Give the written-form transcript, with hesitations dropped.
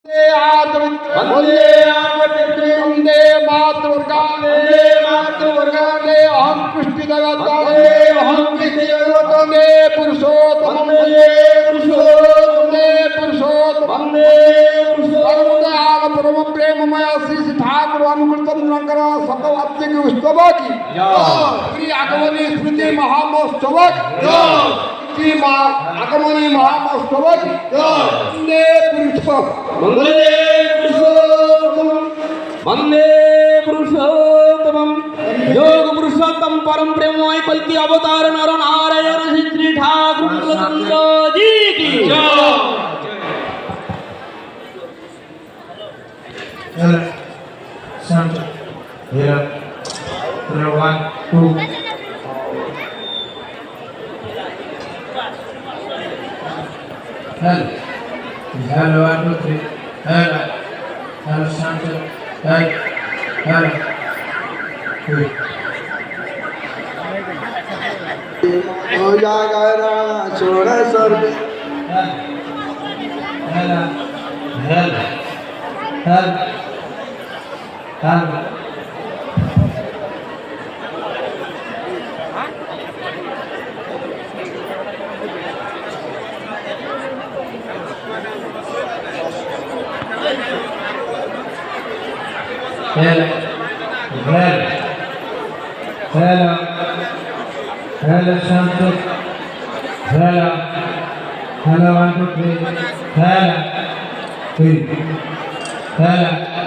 वंदे मातृवर्गाने अहम कृष्ण वंदे पुरुषोत्तम परम प्रेममय श्री ठाकुर अनुकृतम नगर सतवात्मिक उत्सव की श्री आगमनी स्मृति महामहोत्सव की आगमनी महामहोत्सव की वंदे पुरुषोत्तम योग पुरुषोत्तम परम प्रेममय कल्कि अवतार नर नारायण श्री ठाकुर जी की Hello, 1, 2, 3. Hello. Hello, Santa. Hey. Hello. Good. हो जाएगा छोड़ा sir Hello. Hello. Hello. Hello. Hello. Hello. Hello. Hello, Santa. Hello. Hello, 1, 2, 3. Hello. Good. Hello.